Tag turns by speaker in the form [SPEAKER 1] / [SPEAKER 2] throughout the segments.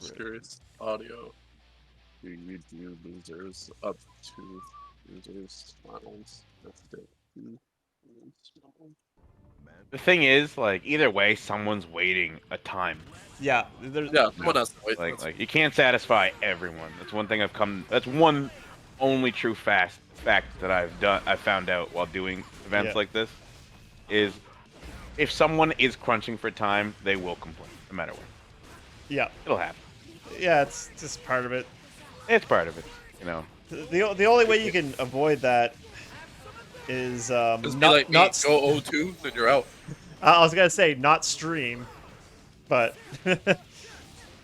[SPEAKER 1] Just curious. Audio. You do losers up to losers finals. That's it.
[SPEAKER 2] The thing is, like, either way, someone's waiting a time.
[SPEAKER 3] Yeah,
[SPEAKER 1] Yeah, someone has to wait.
[SPEAKER 2] Like you can't satisfy everyone. That's one thing I've come. That's one only true fact that I've found out while doing events like this is if someone is crunching for time, they will complain no matter what.
[SPEAKER 3] Yeah,
[SPEAKER 2] it'll happen.
[SPEAKER 3] Yeah, it's just part of it.
[SPEAKER 2] It's part of it, you know.
[SPEAKER 3] The only way you can avoid that is
[SPEAKER 1] Just be like me, go 0-2, then you're out.
[SPEAKER 3] I was gonna say not stream, but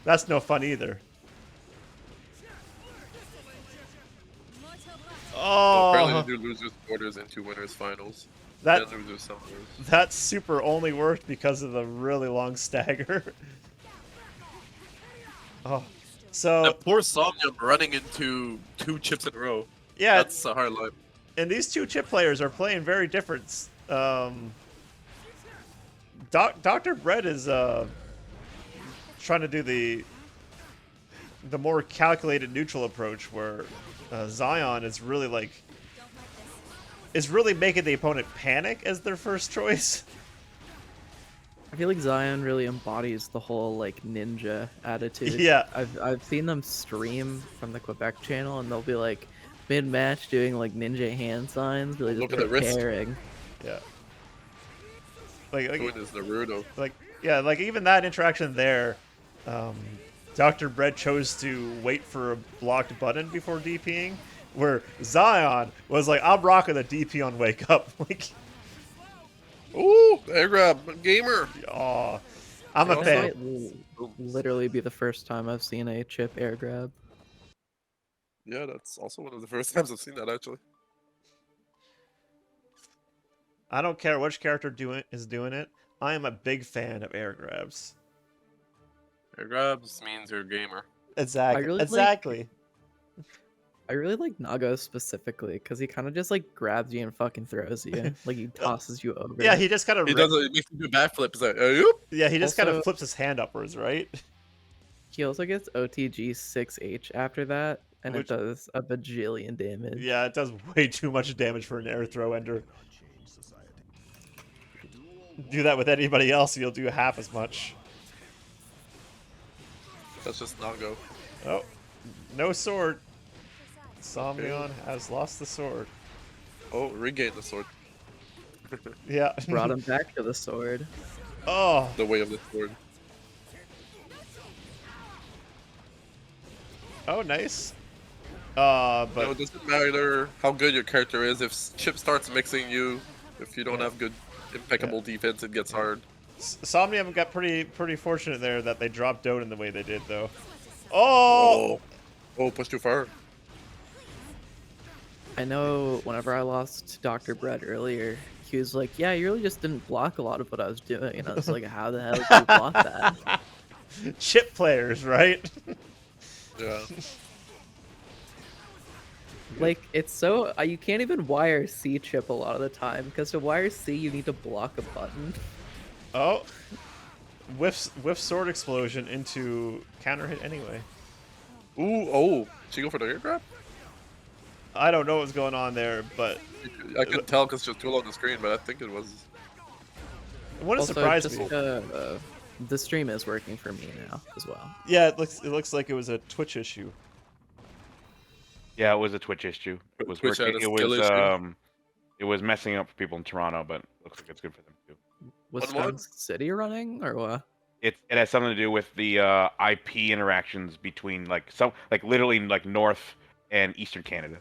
[SPEAKER 3] that's no fun either. Oh,
[SPEAKER 1] apparently they do losers quarters into winners finals.
[SPEAKER 3] That
[SPEAKER 1] and losers summers.
[SPEAKER 3] That super only worked because of the really long stagger. Oh, so
[SPEAKER 1] that poor Somnium running into 2 chips in a row.
[SPEAKER 3] Yeah,
[SPEAKER 1] that's a hard life.
[SPEAKER 3] And these 2 chip players are playing very different. DrBread is trying to do the more calculated neutral approach, where Zion is really making the opponent panic as their first choice.
[SPEAKER 4] I feel like Zion really embodies the whole like ninja attitude.
[SPEAKER 3] Yeah,
[SPEAKER 4] I've seen them stream from the Quebec channel, and they'll be like mid-match doing like ninja hand signs, really just preparing.
[SPEAKER 3] Yeah. Like
[SPEAKER 1] is Naruto.
[SPEAKER 3] Like even that interaction there, DrBread chose to wait for a blocked button before DPing, where Zion was like, "I'm rocking the DP on wake up." Like,
[SPEAKER 1] ooh, air grab, gamer.
[SPEAKER 3] Oh, I'm a fan.
[SPEAKER 4] Literally be the first time I've seen a chip air grab.
[SPEAKER 1] Yeah, that's also one of the first times I've seen that, actually.
[SPEAKER 3] I don't care which character is doing it. I am a big fan of air grabs.
[SPEAKER 1] Air grabs means you're a gamer.
[SPEAKER 3] Exactly.
[SPEAKER 4] I really like Nago specifically because he kind of just like grabs you and fucking throws you, like he tosses you over.
[SPEAKER 3] Yeah, he just kind of
[SPEAKER 1] he makes him do backflips. Like,
[SPEAKER 3] yeah, he just kind of flips his hand upwards, right?
[SPEAKER 4] He also gets OTG 6H after that. And it does a bajillion damage.
[SPEAKER 3] Yeah, it does way too much damage for an air throw ender. Do that with anybody else, you'll do half as much.
[SPEAKER 1] That's just Nago.
[SPEAKER 3] Oh, no sword. Somnium has lost the sword.
[SPEAKER 1] Oh, regained the sword.
[SPEAKER 3] Yeah.
[SPEAKER 4] Brought him back to the sword.
[SPEAKER 3] Oh.
[SPEAKER 1] The way of the sword.
[SPEAKER 3] Oh, nice. But
[SPEAKER 1] it doesn't matter how good your character is. If Chip starts mixing you, if you don't have good, impeccable defense, it gets hard.
[SPEAKER 3] Somnium got pretty fortunate there that they dropped Doden the way they did, though. Oh!
[SPEAKER 1] Oh, push too far.
[SPEAKER 4] I know whenever I lost DrBread earlier, he was like, "Yeah, you really just didn't block a lot of what I was doing," and I was like, "How the hell did you block that?"
[SPEAKER 3] Chip players, right?
[SPEAKER 1] Yeah.
[SPEAKER 4] Like, it's so... you can't even wire C chip a lot of the time, because to wire C, you need to block a button.
[SPEAKER 3] Oh. Whiff sword explosion into counter hit anyway.
[SPEAKER 1] Ooh, oh. Did she go for the air grab?
[SPEAKER 3] I don't know what's going on there, but...
[SPEAKER 1] I couldn't tell because she was too low on the screen, but I think it was...
[SPEAKER 3] It wouldn't surprise me.
[SPEAKER 4] The stream is working for me now, as well.
[SPEAKER 3] Yeah, it looks like it was a Twitch issue.
[SPEAKER 2] Yeah, it was a Twitch issue. It was working. It was messing up for people in Toronto, but looks like it's good for them too.
[SPEAKER 4] Was Stone City running or what?
[SPEAKER 2] It has something to do with the IP interactions between literally North and Eastern Canada.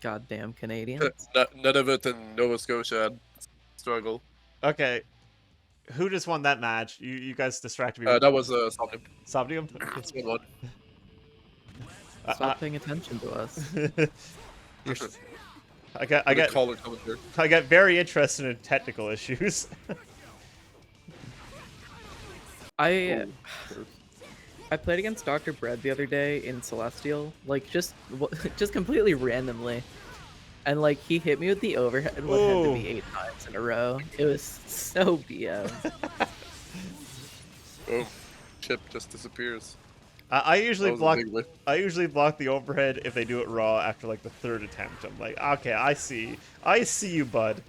[SPEAKER 4] Goddamn Canadian.
[SPEAKER 1] Nunavut and Nova Scotia had struggle.
[SPEAKER 3] Okay. Who just won that match? You guys distracted me.
[SPEAKER 1] That was Somnium.
[SPEAKER 3] Somnium?
[SPEAKER 1] It's 1-1.
[SPEAKER 4] Stop paying attention to us.
[SPEAKER 3] I got very interested in technical issues.
[SPEAKER 4] I played against DrBread the other day in Celestial, like just completely randomly, and like he hit me with the overhead and one to me 8 times in a row. It was so BM.
[SPEAKER 1] Oh, Chip just disappears.
[SPEAKER 3] I usually
[SPEAKER 1] That was a
[SPEAKER 3] block.
[SPEAKER 1] big whiff.
[SPEAKER 3] I usually block the overhead if they do it raw after like the third attempt. I'm like, okay, I see you, bud.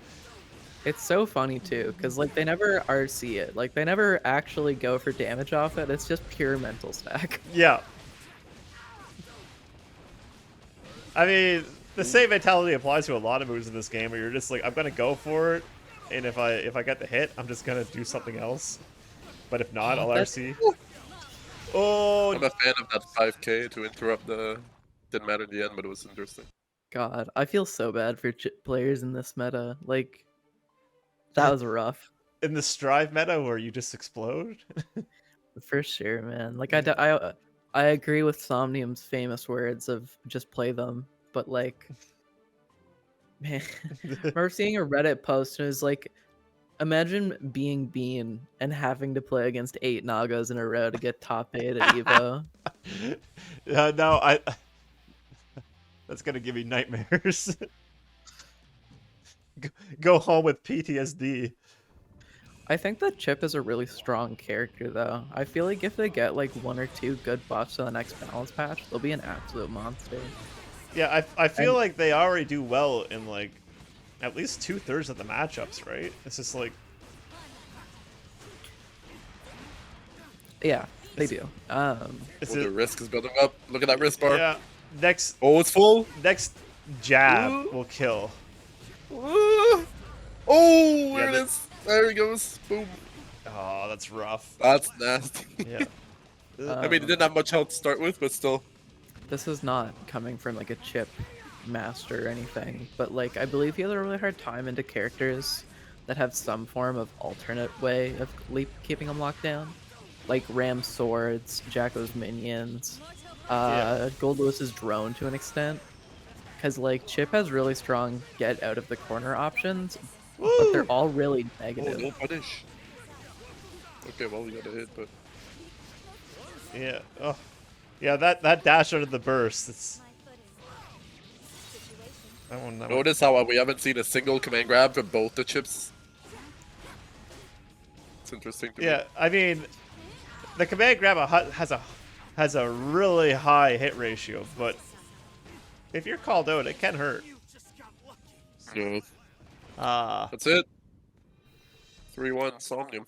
[SPEAKER 4] It's so funny too, because like they never RC it. Like they never actually go for damage off it. It's just pure mental stack.
[SPEAKER 3] Yeah. I mean, the same mentality applies to a lot of moves in this game, where you're just like, I'm gonna go for it, and if I get the hit, I'm just gonna do something else. But if not, I'll
[SPEAKER 4] That's-
[SPEAKER 3] RC. Oh,
[SPEAKER 1] I'm a fan of that 5k to interrupt the. Didn't matter in the end, but it was interesting.
[SPEAKER 4] God, I feel so bad for players in this meta. Like that was rough.
[SPEAKER 3] in the strive meta where you just explode.
[SPEAKER 4] For sure, man. Like I agree with Somnium's famous words of just play them, but like, man, I remember seeing a Reddit post and it was like, imagine being Bean and having to play against 8 Nagas in a row to get top 8 at Evo.
[SPEAKER 3] No, I. That's gonna give me nightmares. Go home with PTSD.
[SPEAKER 4] I think that Chip is a really strong character, though. I feel like if they get like 1 or 2 good buffs to the next balance patch, they'll be an absolute monster.
[SPEAKER 3] Yeah, I feel
[SPEAKER 4] And-
[SPEAKER 3] like they already do well in like at least 2/3 of the matchups, right? It's just like
[SPEAKER 4] Yeah, they do.
[SPEAKER 3] it's
[SPEAKER 1] Oh, the risk is building up. Look at that wrist bar.
[SPEAKER 3] yeah. Next
[SPEAKER 1] Oh, it's full.
[SPEAKER 3] jab
[SPEAKER 1] Ooh.
[SPEAKER 3] will kill.
[SPEAKER 1] Ooh. Oh, there
[SPEAKER 3] Yeah,
[SPEAKER 1] it is. There he goes. Boom.
[SPEAKER 3] Oh, that's rough.
[SPEAKER 1] That's nasty.
[SPEAKER 3] Yeah.
[SPEAKER 1] I mean, it didn't have much health to start with, but still.
[SPEAKER 4] This is not coming from like a Chip master or anything, but like I believe he has a really hard time into characters that have some form of alternate way of keeping them locked down, like Ram's swords, Jacko's minions, Gold Lewis's drone to an extent, because like Chip has really strong get out of the corner options, but they're all really
[SPEAKER 1] Oh,
[SPEAKER 4] negative.
[SPEAKER 1] no punish. Okay, well, we got a hit, but.
[SPEAKER 3] Yeah. Oh. Yeah, that dash out of the burst. It's that one.
[SPEAKER 1] Notice how we haven't seen a single command grab for both the chips. It's interesting to me.
[SPEAKER 3] Yeah, I mean, the command grab has a really high hit ratio, but if you're called out, it can hurt.
[SPEAKER 1] Yeah.
[SPEAKER 3] Ah.
[SPEAKER 1] That's it. 3-1 Somnium.